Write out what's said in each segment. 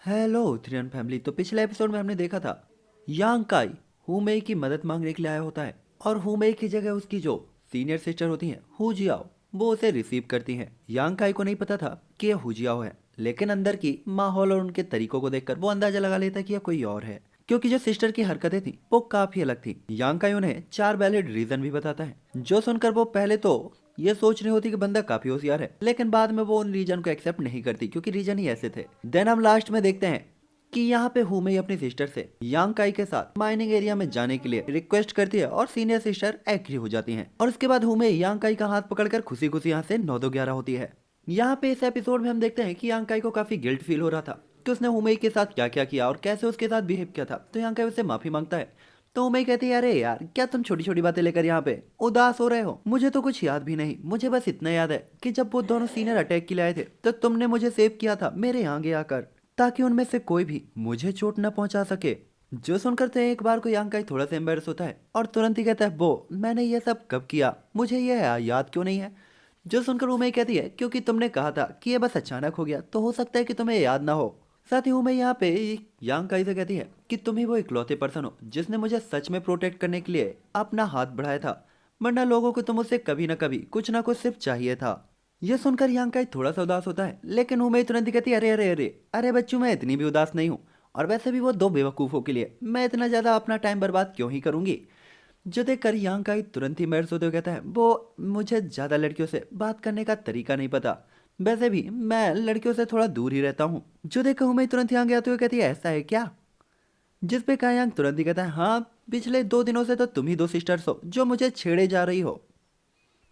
Hello थ्रियन family. तो पिछले episode में हमने देखा था यांग काई हुमेई की मदद मांगने के लिए आया होता है और हुमेई की जगह उसकी जो सीनियर सिस्टर होती हैं हु जियाओ वो उसे रिसीव करती हैं। यांग काई को नहीं पता था कि यह हु जियाओ है, लेकिन अंदर की माहौल और उनके तरीकों को देखकर वो अंदाजा लगा लेता है कि यह कोई और है, क्योंकि जो सिस्टर की हरकतें थी वो काफी अलग थी। यांग काई उन्हें 4 वैलिड रीजन भी बताता है, जो सुनकर वो पहले तो ये सोच रही होती कि बंदा काफी होशियार है, लेकिन बाद में वो उन रीजन को एक्सेप्ट नहीं करती क्योंकि रीजन ही ऐसे थे। देन हम लास्ट में देखते हैं कि यहाँ पे हुमेई अपनी सिस्टर से यांग काई के साथ माइनिंग एरिया में जाने के लिए रिक्वेस्ट करती है और सीनियर सिस्टर एग्री हो जाती हैं। और उसके बाद हुमेई यांग काई का हाथ पकड़कर खुशी खुशी यहाँ से 9-2-11 होती है। यहाँ पे इस एपिसोड में हम देखते हैं कि यांग काई को काफी गिल्ट फील हो रहा था कि उसने हुमेई के साथ क्या क्या किया और कैसे उसके साथ बिहेव किया था। तो यांग काई उससे माफी मांगता है। तो हुमेई कहती है, अरे यार क्या तुम छोटी छोटी बातें लेकर यहाँ पे उदास हो रहे हो? मुझे तो कुछ याद भी नहीं, मुझे बस इतना याद है कि जब वो दोनों सीनियर अटैक के लिए आए थे तो तुमने मुझे सेव किया था मेरे आगे आकर, ताकि उनमें से कोई भी मुझे चोट न पहुंचा सके। जो सुनकर तो एक बार को यांग काई थोड़ा सा एम्बेरस होता है और तुरंत ही कहता है, वो मैंने ये सब कब किया, मुझे ये याद क्यों नहीं है? जो सुनकर उमेई कहती है, क्योंकि तुमने कहा था कि ये बस अचानक हो गया तो हो सकता है कि तुम्हें याद ना हो। साथ ही उमेई यहाँ पे यांग काई से कहती है कि तुम ही वो इकलौते पर्सन हो जिसने मुझे सच में प्रोटेक्ट करने के लिए अपना हाथ बढ़ाया था, वरना लोगों को तुम मुझसे कभी ना कभी कुछ ना कुछ सिर्फ चाहिए था। ये सुनकर यांग काई थोड़ा सा उदास होता है, लेकिन उमेई तुरंत ही कहती है, अरे अरे अरे अरे बच्चों, मैं इतनी भी उदास नहीं हूँ, और वैसे भी वो दो बेवकूफ़ों के लिए मैं इतना ज़्यादा अपना टाइम बर्बाद क्यों ही करूंगी। जो देखकर यांग काई तुरंत ही मैर सोते हुए कहता है, वो मुझे ज़्यादा लड़कियों से बात करने का तरीका नहीं पता, वैसे भी मैं लड़कियों से थोड़ा दूर ही रहता हूँ। जो देखकर उमेई तुरंत ही आगे आते हुए कहती है, ऐसा है क्या? जिस पे कायांग तुरंत ही कहता है, हाँ पिछले 2 दिनों से तो तुम ही दो सिस्टर्स हो जो मुझे छेड़े जा रही हो।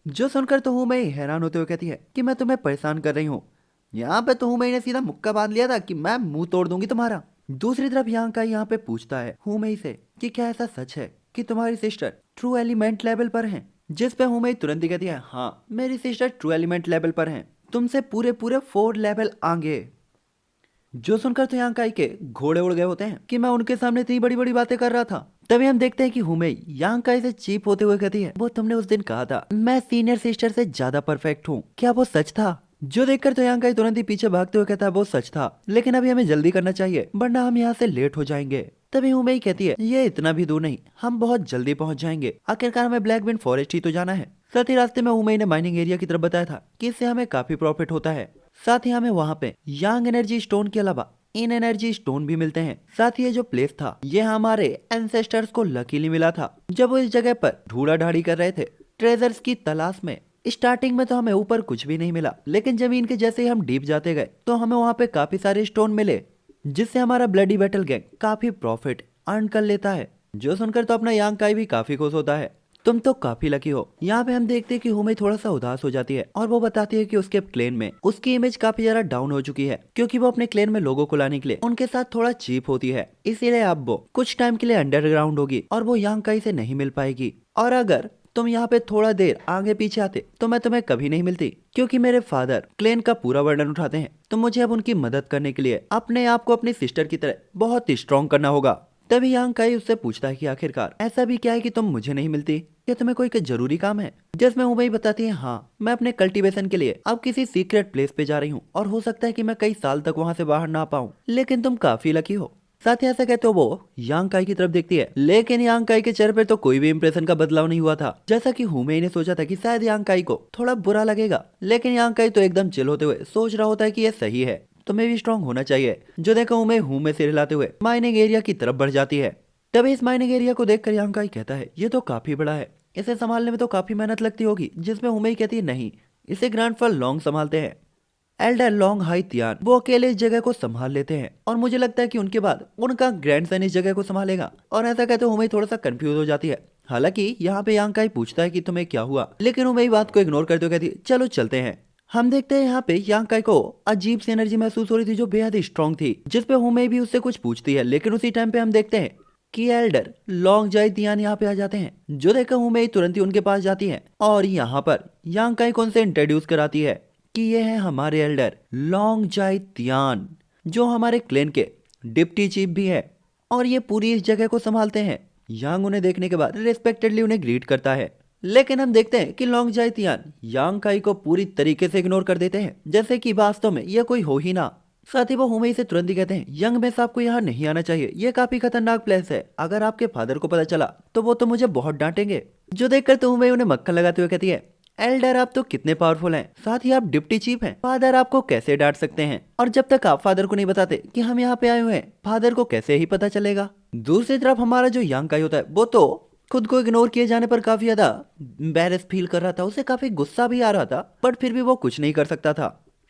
जो सुनकर तो हूँ मैं हैरान होते हुए कहती है कि मैं तुम्हें परेशान कर रही हूँ। यहाँ पे तो हूँ ने सीधा मुक्का बांध लिया था कि मैं मुंह तोड़ दूंगी तुम्हारा। दूसरी तरफ यांग का यहाँ पे पूछता है हुमेई से कि क्या ऐसा सच है कि तुम्हारी सिस्टर ट्रू एलिमेंट लेवल पर हैं? जिस पे हुमेई तुरंत ही कहती है, हाँ मेरी सिस्टर ट्रू एलिमेंट लेवल पर हैं, तुमसे पूरे पूरे 4 लेवल आगे। जो सुनकर तो यांग काई के घोड़े उड़ गए होते हैं कि मैं उनके सामने इतनी बड़ी बड़ी बातें कर रहा था। तभी हम देखते हैं कि हुमेई यांग काई से चीप होते हुए कहती है, वो तुमने उस दिन कहा था मैं सीनियर सिस्टर से ज्यादा परफेक्ट हूँ, क्या वो सच था? जो देखकर तो यांग काई तुरंत ही पीछे भागते हुए कहता है, वो सच था, लेकिन अभी हमें जल्दी करना चाहिए वरना हम यहाँ से लेट हो जाएंगे। तभी हुमेई कहती है, ये इतना भी दूर नहीं, हम बहुत जल्दी पहुंच जाएंगे, आखिरकार हमें ब्लैक विंड फॉरेस्ट ही तो जाना है। साथ ही रास्ते में हुमेई ने माइनिंग एरिया की तरफ बताया था कि इससे हमें काफी प्रॉफिट होता है। साथ ही हमें वहाँ पे यांग एनर्जी स्टोन के अलावा इन एनर्जी स्टोन भी मिलते हैं। साथ ही ये जो प्लेस था ये हमारे एंसेस्टर्स को लकीली मिला था जब वो इस जगह पर ढूंढा ढाड़ी कर रहे थे ट्रेजर्स की तलाश में। स्टार्टिंग में तो हमें ऊपर कुछ भी नहीं मिला, लेकिन जमीन के जैसे ही हम डीप जाते गए तो हमें वहाँ पे काफी सारे स्टोन मिले, जिससे हमारा ब्लडी बैटल गैंग काफी प्रॉफिट अर्न कर लेता है। जो सुनकर तो अपना यांग काई भी काफी खुश होता है, तुम तो काफी लकी हो। यहाँ पे हम देखते हैं कि हुमेई थोड़ा सा उदास हो जाती है और वो बताती है कि उसके क्लेन में उसकी इमेज काफी ज्यादा डाउन हो चुकी है, क्योंकि वो अपने क्लेन में लोगों को लाने के लिए उनके साथ थोड़ा चीप होती है, इसीलिए अब वो कुछ टाइम के लिए अंडरग्राउंड होगी और वो यांग काई से नहीं मिल पाएगी। और अगर तुम यहाँ पे थोड़ा देर आगे पीछे आते तो मैं तुम्हें कभी नहीं मिलती, क्योंकि मेरे फादर क्लेन का पूरा वर्णन उठाते हैं, तो मुझे अब उनकी मदद करने के लिए अपने आप को अपनी सिस्टर की तरह बहुत ही स्ट्रॉन्ग करना होगा। तभी यांग काई उससे पूछता है कि आखिरकार ऐसा भी क्या है कि तुम मुझे नहीं मिलती, क्या तुम्हें कोई जरूरी काम है? जिसमें हुमेई बताती है, हाँ मैं अपने कल्टीवेशन के लिए अब किसी सीक्रेट प्लेस पे जा रही हूँ और हो सकता है कि मैं कई साल तक वहाँ से बाहर ना पाऊँ, लेकिन तुम काफी लकी हो। साथ ही ऐसा कहते हो वो यांग काई की तरफ देखती है, लेकिन यांग काई के चेहरे पर तो कोई भी इंप्रेशन का बदलाव नहीं हुआ था। जैसा कि हुमेई ने सोचा था कि शायद यांग काई को थोड़ा बुरा लगेगा, लेकिन यांग काई तो एकदम चिल होते हुए सोच रहा होता है कि यह सही है, तुम्हें भी स्ट्रांग होना चाहिए। जो देखा उमें हूं में सिर हिलाते हुए माइनिंग एरिया की तरफ बढ़ जाती है। तभी इस माइनिंग एरिया को देखकर यांग काई कहता है, ये तो काफी बड़ा है, इसे संभालने में तो काफी मेहनत लगती होगी। जिसमें हुमेई कहती है, नहीं इसे ग्रैंडफादर लॉन्ग संभालते हैं, एल्डर लॉन्ग हाई तियान वो अकेले इस जगह को संभाल लेते हैं और मुझे लगता है कि उनके बाद उनका ग्रैंडसन इस जगह को संभालेगा। और ऐसा कहते हुमेई थोड़ा सा कंफ्यूज हो जाती है। हालांकि यहाँ पे यांग काई पूछता है कि तुम्हें क्या हुआ, लेकिन हुमेई बात को इग्नोर करते हुए कहती है, चलो चलते हैं। हम देखते हैं यहाँ पे यांग काई को अजीब सी एनर्जी महसूस हो रही थी जो बेहद स्ट्रॉन्ग थी, जिसपे हुमेई भी उससे कुछ पूछती है, लेकिन उसी टाइम पे हम देखते हैं कि एल्डर लॉन्ग जाई तियान यहाँ पे आ जाते हैं। जो देखकर हुमेई तुरंत ही उनके पास जाती है और यहाँ पर यांग काई को उनसे इंट्रोड्यूस कराती है कि ये है हमारे एल्डर लॉन्ग जाई तियान, जो हमारे क्लेन के डिप्टी चीफ भी है और ये पूरी इस जगह को संभालते हैं। यांग उन्हें देखने के बाद रिस्पेक्टेडली उन्हें ग्रीट करता है, लेकिन हम देखते हैं कि लॉन्ग जाई तियान यांग काई को पूरी तरीके से इग्नोर कर देते हैं, जैसे कि वास्तव में यह कोई हो ही ना। साथ ही वो हुमेई से तुरंत ही कहते हैं, यंग मिस आपको यहाँ नहीं आना चाहिए, ये काफी खतरनाक प्लेस है, अगर आपके फादर को पता चला तो वो तो मुझे बहुत डांटेंगे। जो देखकर तो हुमेई उन्हें मक्खन लगाते हुए कहती है, एल्डर आप तो कितने पावरफुल हैं, साथ ही आप डिप्टी चीफ हैं, फादर आपको कैसे डांट सकते हैं, और जब तक आप फादर को नहीं बताते कि हम यहाँ पे आए हुए हैं, फादर को कैसे ही पता चलेगा। दूसरी तरफ हमारा जो यांग होता है वो तो खुद को इग्नोर किए जाने पर काफी ज्यादा एम्बैरेस फील कर रहा था, उसे काफी गुस्सा भी आ रहा था, बट फिर भी वो कुछ नहीं कर सकता था।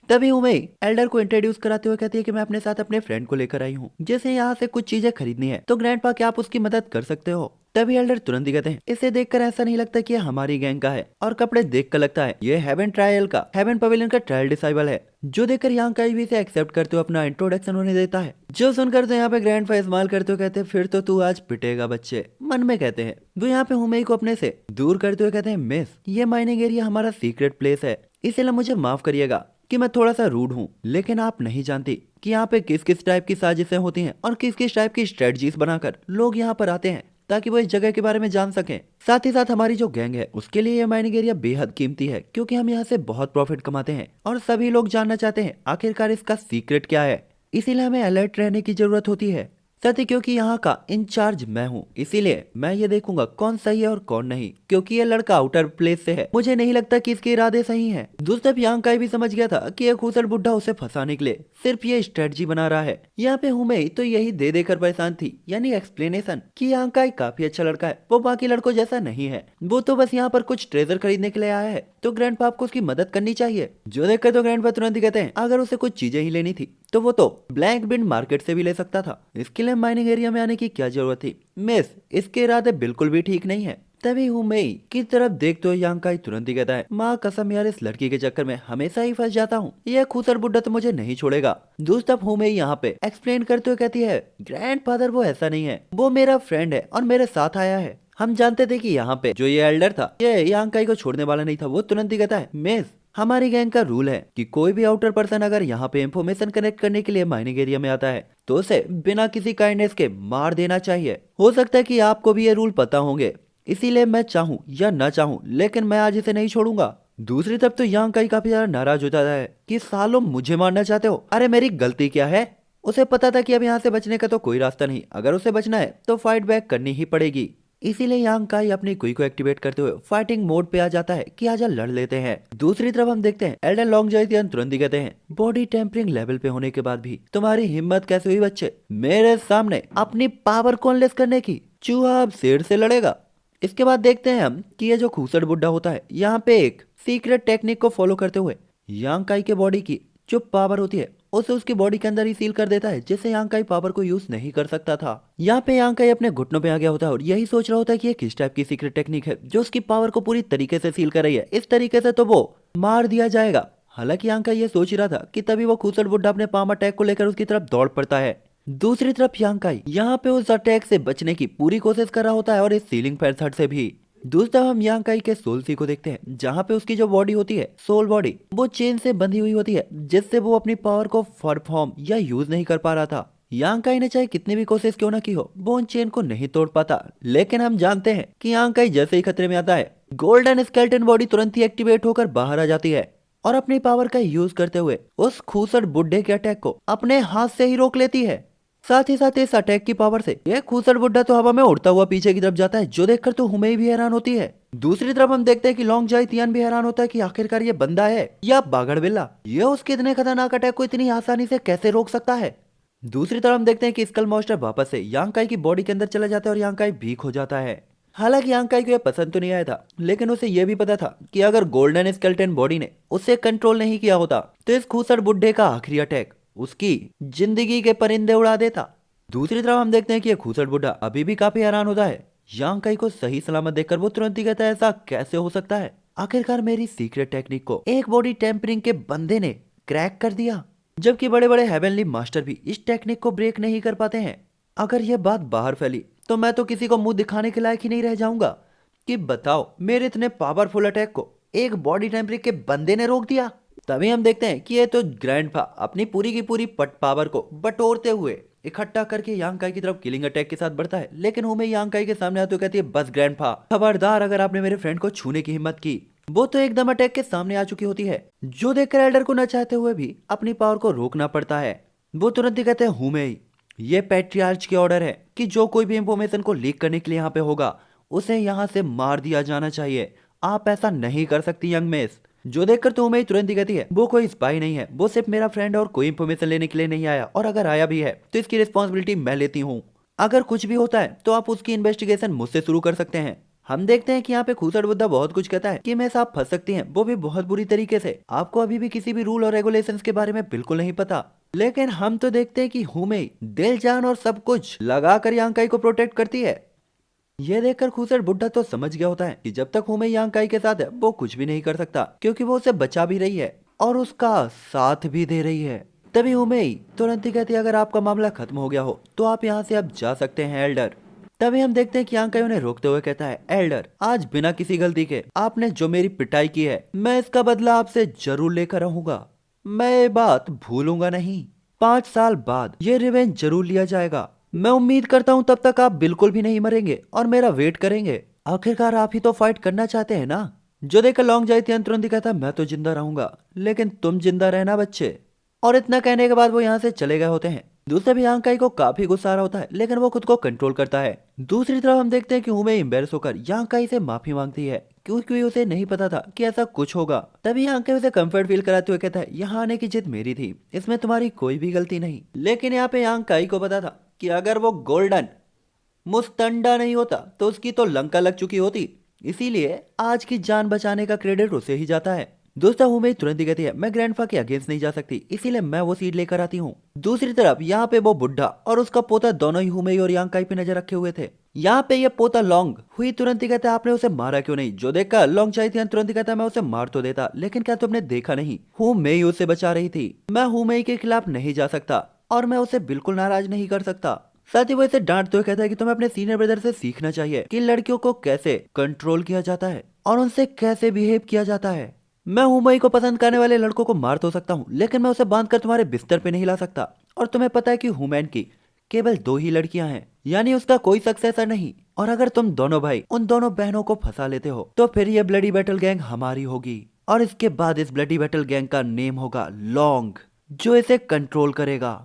तभी उमेई एल्डर को इंट्रोड्यूस कराते हुए कहती है कि मैं अपने साथ अपने फ्रेंड को लेकर आई हूँ, जैसे यहाँ से कुछ चीजें खरीदनी है, तो ग्रैंडपा क्या आप उसकी मदद कर सकते हो। तभी एल्डर तुरंत ही कहते हैं, इसे देखकर ऐसा नहीं लगता कि ये हमारी गैंग का है, और कपड़े देखकर लगता है ये हेवन पवेलियन का ट्रायल डिसाइबल है। जो देखकर यांग काई भी इसे एक्सेप्ट करते हुए अपना इंट्रोडक्शन उन्हें देता है। जो सुनकर तो यहाँ पे ग्रैंडपा इस्तेमाल करते हुए कहते हैं, फिर तो तू आज पिटेगा बच्चे, मन में कहते हैं। वो यहाँ पे हुमेई को अपने से दूर करते हुए कहते हैं, मिस ये माइनिंग एरिया हमारा सीक्रेट प्लेस है, इसीलिए मुझे माफ करिएगा कि मैं थोड़ा सा रूड हूँ, लेकिन आप नहीं जानती कि यहाँ पे किस किस टाइप की साजिशें होती हैं और किस किस टाइप की स्ट्रेटजीज बनाकर लोग यहाँ पर आते हैं ताकि वो इस जगह के बारे में जान सकें। साथ ही साथ हमारी जो गैंग है उसके लिए ये माइनिंग एरिया बेहद कीमती है, क्योंकि हम यहाँ से बहुत प्रॉफिट कमाते हैं और सभी लोग जानना चाहते हैं आखिरकार इसका सीक्रेट क्या है, इसीलिए हमें अलर्ट रहने की जरूरत होती है। साथ ही क्योंकि यहाँ का इंचार्ज मैं हूँ, इसीलिए मैं ये देखूंगा कौन सही है और कौन नहीं, क्योंकि ये लड़का आउटर प्लेस से है, मुझे नहीं लगता कि इसके इरादे सही हैं। दूसरी यांग काई भी समझ गया था कि एक खूसर बुढ़ा उसे फंसाने के लिए सिर्फ ये स्ट्रेटजी बना रहा है। यहाँ पे हुमेई तो यही दे देकर परेशान थी, यानी एक्सप्लेनेशन कि यांग काई काफी अच्छा लड़का है, वो बाकी लड़कों जैसा नहीं है, वो तो बस यहाँ पर कुछ ट्रेजर खरीदने के लिए आया है, तो ग्रैंडपा आपको उसकी मदद करनी चाहिए। जो देखकर तो ग्रैंडपा तुरंत ही कहते हैं, अगर उसे कुछ चीजें ही लेनी थी तो वो तो ब्लैक बिन मार्केट से भी ले सकता था, इसके लिए माइनिंग एरिया में आने की क्या जरूरत थी। मिस इसके इरादे बिल्कुल भी ठीक नहीं है। तभी हुमेई की तरफ देखते हुए यांग काई तुरंत ही कहता है, माँ कसम यार इस लड़की के चक्कर में हमेशा ही फंस जाता हूँ, यह खूसर बुड्ढा तो मुझे नहीं छोड़ेगा। दूसरी तरफ हुमेई यहाँ पे एक्सप्लेन करते हुए कहती है, ग्रैंडफादर वो ऐसा नहीं है, वो मेरा फ्रेंड है और मेरे साथ आया है। हम जानते थे कि यहाँ पे जो ये एल्डर था ये यांग काई को छोड़ने वाला नहीं था। वो तुरंत ही कहता है, मिस हमारी गैंग का रूल है कि कोई भी आउटर पर्सन अगर यहाँ पे इंफॉर्मेशन कनेक्ट करने के लिए माइनिंग एरिया में आता है तो उसे बिना किसी काइंडनेस के मार देना चाहिए। हो सकता है कि आपको भी ये रूल पता होंगे, इसीलिए मैं चाहूँ या न चाहूँ लेकिन मैं आज इसे नहीं छोड़ूंगा। दूसरी तरफ तो यांग काई काफी ज्यादा नाराज हो जाता है कि सालों मुझे मारना चाहते हो, अरे मेरी गलती क्या है। उसे पता था कि अब यहाँ से बचने का तो कोई रास्ता नहीं, अगर उसे बचना है तो फाइट बैक करनी ही पड़ेगी। इसीलिए यांग काई अपनी कुई को एक्टिवेट करते हुए फाइटिंग मोड पे आ जाता है कि आजा लड़ लेते हैं। दूसरी तरफ हम देखते हैं एल्डर लॉन्ग जाइतियन तुरंत ही कहते हैं, बॉडी टेम्परिंग लेवल पे होने के बाद भी तुम्हारी हिम्मत कैसे हुई बच्चे, मेरे सामने अपनी पावर को अनलेस करने की, चूहा अब शेर से लड़ेगा। इसके बाद देखते हैं हम कि ये जो खूसड़ बुड्ढा होता है यहाँ पे एक सीक्रेट टेक्निक को फॉलो करते हुए यांग काई के बॉडी की जो पावर होती है उसे उसकी बॉडी के अंदर ही सील कर देता है, जिससे यांग काई पावर को यूज नहीं कर सकता था। यहाँ पे यांग काई अपने घुटनों पे आ गया होता है और यही सोच रहा होता है कि ये किस टाइप की सीक्रेट टेक्निक है जो उसकी पावर को पूरी तरीके से सील कर रही है, इस तरीके से तो वो मार दिया जाएगा। हालांकि यांग काई ये सोच ही रहा था कि तभी वो खूसड़ बुड्ढा अपने पाम अटैक को लेकर उसकी तरफ दौड़ पड़ता है। दूसरी तरफ यांग काई यहाँ पे उस अटैक से बचने की पूरी कोशिश कर रहा होता है और इस सीलिंग पैंसठ से भी। दूसरा हम यांग काई के सोल सी को देखते हैं जहाँ पे उसकी जो बॉडी होती है सोल बॉडी वो चेन से बंधी हुई होती है, जिससे वो अपनी पावर को परफॉर्म या यूज नहीं कर पा रहा था। यांग काई ने चाहे कितनी भी कोशिश क्यों ना की हो वो उन चेन को नहीं तोड़ पाता, लेकिन हम जानते हैं कि यांग काई जैसे ही खतरे में आता है गोल्डन स्केलेटन बॉडी तुरंत ही एक्टिवेट होकर बाहर आ जाती है और अपनी पावर का यूज करते हुए उस खूसड़ बुड्ढे के अटैक को अपने हाथ से ही रोक लेती है। साथ ही साथ इस अटैक की पावर से यह खूसड़ बुड्ढा तो हवा में उड़ता हुआ पीछे की तरफ जाता है, जो देखकर तो हुमेई भी हैरान होती है। दूसरी तरफ हम देखते हैं कि लॉन्ग जाई तियान भी हैरान होता है कि आखिरकार ये बंदा है या बागड़ बिल्ला, ये उसके इतने खतरनाक अटैक को इतनी आसानी से कैसे रोक सकता है। दूसरी तरफ हम देखते हैं कि स्कल मॉन्स्टर वापस से यांग काई की बॉडी के अंदर चला जाता है और यांग काई वीक हो जाता है। हालांकि यांग काई को यह पसंद तो नहीं आया था, लेकिन उसे यह भी पता था कि अगर गोल्डन स्केलेटन बॉडी ने उसे कंट्रोल नहीं किया होता तो इस खूसड़ बुड्ढे का आखिरी अटैक उसकी जिंदगी के परिंदे उड़ा देता। दूसरी तरफ हम देखते हैं कि यह खूसड़ बुड्ढा अभी भी काफी हैरान होता है। यांग काई को सही सलामत देखकर वो तुरंत ही कहता है, ऐसा कैसे हो सकता है, आखिरकार मेरी सीक्रेट टेक्निक को एक बॉडी टेम्परिंग के बंदे ने क्रैक कर दिया, जबकि बड़े बड़े हेवनली मास्टर भी इस टेक्निक को ब्रेक नहीं कर पाते हैं। अगर यह बात बाहर फैली तो मैं तो किसी को मुंह दिखाने के लायक ही नहीं रह जाऊंगा कि बताओ मेरे इतने पावरफुल अटैक को एक बॉडी टेम्परिंग के बंदे ने रोक दिया। तभी हम देखते हैं कि ये तो ग्रैंडपा अपनी पूरी की पूरी पावर को बटोरते हुए इकट्ठा करके यांग काई की तरफ किलिंग अटैक के साथ बढ़ता है, लेकिन हुमेई यांग काई के सामने आते हुए कहती है, बस ग्रैंडपा खबरदार, अगर आपने मेरे फ्रेंड को छूने की हिम्मत की वो तो एकदम अटैक के सामने आ चुकी होती है, जो देखकर एल्डर को न चाहते हुए भी अपनी पावर को रोकना पड़ता है। वो तुरंत ही कहते हैं हुमेई, ये पैट्रियार्च की ऑर्डर है कि जो कोई भी इंफॉर्मेशन को लीक करने के लिए यहाँ पे होगा उसे यहाँ से मार दिया जाना चाहिए। आप ऐसा नहीं कर सकती यंग मेस। जो देखकर तो हुमेई तुरंत ही कहती है, वो कोई स्पाई नहीं है, वो सिर्फ मेरा फ्रेंड और कोई इंफॉर्मेशन लेने के लिए नहीं आया, और अगर आया भी है तो इसकी रिस्पॉन्सिबिलिटी मैं लेती हूँ। अगर कुछ भी होता है तो आप उसकी इन्वेस्टिगेशन मुझसे शुरू कर सकते हैं। हम देखते हैं कि यहाँ पे खूसड़ बुद्धा बहुत कुछ कहता है कि मैं साहब फंस सकती हैं, वो भी बहुत बुरी तरीके से। आपको अभी भी किसी भी रूल और रेगुलेशंस के बारे में बिल्कुल नहीं पता। लेकिन हम तो देखते हैं कि हुमेई दिल जान और सब कुछ लगाकर यांकाई को प्रोटेक्ट करती है। ये देखकर खूसड़ बुड्ढा तो समझ गया होता है कि जब तक हुमेई यांकाई के साथ है वो कुछ भी नहीं कर सकता, क्योंकि वो उसे बचा भी रही है और उसका साथ भी दे रही है। तभी हुमेई तुरंत ही कहती है, अगर आपका मामला खत्म हो गया हो तो आप यहाँ से अब जा सकते हैं एल्डर। तभी हम देखते हैं कि यांकाई उन्हें रोकते हुए कहता है, एल्डर आज बिना किसी गलती के आपने जो मेरी पिटाई की है मैं इसका बदला आपसे जरूर लेकर रहूंगा। मैं ये बात भूलूंगा नहीं। 5 साल बाद ये रिवेंज जरूर लिया जाएगा। मैं उम्मीद करता हूँ तब तक आप बिल्कुल भी नहीं मरेंगे और मेरा वेट करेंगे। आखिरकार आप ही तो फाइट करना चाहते हैं ना। जो देखकर लॉन्ग जाइतियन तुरंत ही कहता, मैं तो जिंदा रहूंगा लेकिन तुम जिंदा रहना बच्चे। और इतना कहने के बाद वो यहाँ से चले गए होते हैं। दूसरे भी यांकाई को काफी गुस्सा आ रहा होता है, लेकिन वो खुद को कंट्रोल करता है। दूसरी तरफ हम देखते हैं कि हुमेई एम्बेरस होकर यांकाई से माफी मांगती है, क्योंकि उसे नहीं पता था कि ऐसा कुछ होगा। तभी यांकाई उसे कंफर्ट फील कराते हुए कहता है, यहाँ आने की जिद मेरी थी, इसमें तुम्हारी कोई भी गलती नहीं। लेकिन यहाँ पे यांकाई को पता था कि अगर वो गोल्डन मुस्तंडा नहीं होता तो उसकी तो लंका लग चुकी होती, इसीलिए आज की जान बचाने का क्रेडिट उसे ही जाता है। दोस्तों हुमेई तुरंत ही कहती है, मैं ग्रैंडफा के अगेंस्ट नहीं जा सकती, इसीलिए मैं वो सीट लेकर आती हूँ। दूसरी तरफ यहाँ पे वो बुढ़ा और उसका पोता दोनों ही हुमेई और यांकाई पे नजर रखे हुए थे। यहाँ पे ये पोता लॉन्ग हुई तुरंत ही कहता है, आपने उसे मारा क्यों नहीं। जो देखकर लॉन्ग चाहिए तुरंत ही कहता है, मैं उसे मार तो देता, लेकिन क्या तुमने देखा नहीं हुमेई उसे बचा रही थी। मैं हुमेई के खिलाफ नहीं जा सकता और मैं उसे बिल्कुल नाराज नहीं कर सकता। साथ ही वो इसे डांटते हुए कहता है कि तुम्हें अपने सीनियर ब्रदर से सीखना चाहिए कि लड़कियों को कैसे कंट्रोल किया जाता है और उनसे कैसे बिहेव किया जाता है। मैं हुमेई को पसंद करने वाले लड़कों को मार तो सकता हूँ, लेकिन मैं उसे बांधकर तुम्हारे बिस्तर पे नहीं ला सकता। और तुम्हें पता है कि हुमैन की केवल 2 ही लड़कियां हैं, यानी उसका कोई सक्सेसर नहीं। और अगर तुम दोनों भाई उन दोनों बहनों को फंसा लेते हो तो फिर ये ब्लडी बैटल गैंग हमारी होगी, और इसके बाद इस ब्लडी बैटल गैंग का नेम होगा लॉन्ग, जो इसे कंट्रोल करेगा।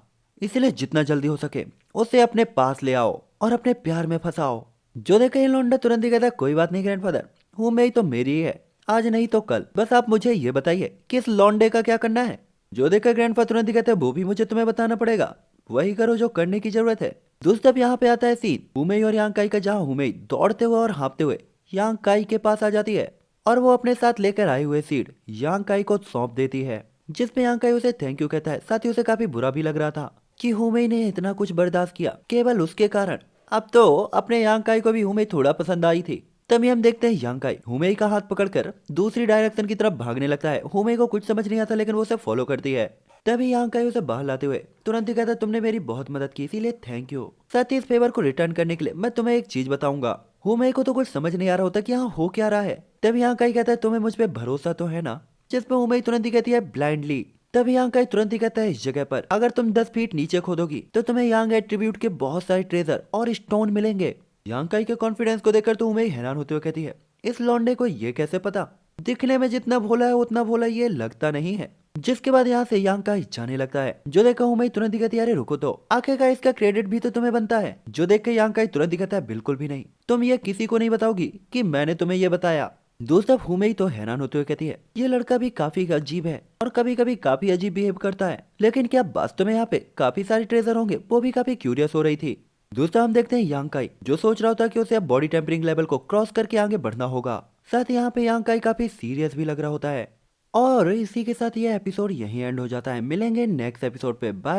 इसलिए जितना जल्दी हो सके उसे अपने पास ले आओ और अपने प्यार में फंसाओ। जो देखा ये लौंडा तुरंत ही कहता, कोई बात नहीं ग्रैंडफादर, हुमेई तो मेरी ही है, आज नहीं तो कल, बस आप मुझे ये बताइए कि इस लौंडे का क्या करना है। जो देखकर ग्रैंडफा तुरंत ही कहते हैं, वो भी मुझे तुम्हें बताना पड़ेगा, वही करो जो करने की जरूरत है। दोस्तों अब यहाँ पे आता है सीन हुमेई और यांकाई का, जहाँ हुमेई दौड़ते हुए और हाँपते हुए यांकाई के पास आ जाती है और वो अपने साथ लेकर आए हुए सीड यांकाई को सौंप देती है, जिसपे यांकाई उसे थैंक यू कहता है। साथ ही उसे काफी बुरा भी लग रहा था कि हुमेई ने इतना कुछ बर्दाश्त किया केवल उसके कारण। अब तो अपने यांकाई को भी हुमेई थोड़ा पसंद आई थी। तभी हम देखते हैं यांकाई हुमेई का हाथ पकड़कर दूसरी डायरेक्शन की तरफ भागने लगता है। हुमेई को कुछ समझ नहीं आता, लेकिन वो उसे फॉलो करती है। तभी यांकाई उसे बाहर लाते हुए तुरंत ही कहता है, तुमने मेरी बहुत मदद की इसीलिए थैंक यू। साथ ही इस फेवर को रिटर्न करने के लिए मैं तुम्हें एक चीज बताऊंगा। हुमेई को तो कुछ समझ नहीं आ रहा होता कि यहाँ हो क्या रहा है। तभी यांकाई कहता है, तुम्हें मुझ पे भरोसा तो है ना, जिसपे हुमेई तुरंत ही कहती है, ब्लाइंडली। तभी यांकाई तुरंत ही कहता है, इस जगह पर अगर तुम 10 फीट नीचे खोदोगी तो तुम्हें यांग एट्रीब्यूट के बहुत सारे ट्रेजर और स्टोन मिलेंगे। यांकाई के कॉन्फिडेंस को देखकर तो हुमेई हैरान होते हुए कहती है, इस लौंडे को ये कैसे पता, दिखने में जितना भोला है उतना भोला ये लगता नहीं है। जिसके बाद यहाँ से यांकाई जाने लगता है। जो देखा हुमेई तुरंत ही कहती है, अरे रुको तो, आखिरकार इसका क्रेडिट भी तो तुम्हें बनता है। जो देख के यांकाई तुरंत ही कहता है, बिल्कुल भी नहीं, तुम ये किसी को नहीं बताओगी कि मैंने तुम्हें ये बताया। दोस्तों हुमेई तो हैरान होते हुए कहती है, ये लड़का भी काफी अजीब है और कभी कभी काफी अजीब बिहेव करता है, लेकिन क्या वास्तव में यहाँ पे काफी सारे ट्रेजर होंगे, वो भी काफी क्यूरियस हो रही थी। दोस्तों हम देखते हैं यांकाई जो सोच रहा होता कि उसे अब बॉडी टेम्परिंग लेवल को क्रॉस करके आगे बढ़ना होगा। साथ ही यहाँ पे यांकाई काफी सीरियस भी लग रहा होता है। और इसी के साथ ये एपिसोड यहीं एंड हो जाता है। मिलेंगे नेक्स्ट एपिसोड पे, बाय।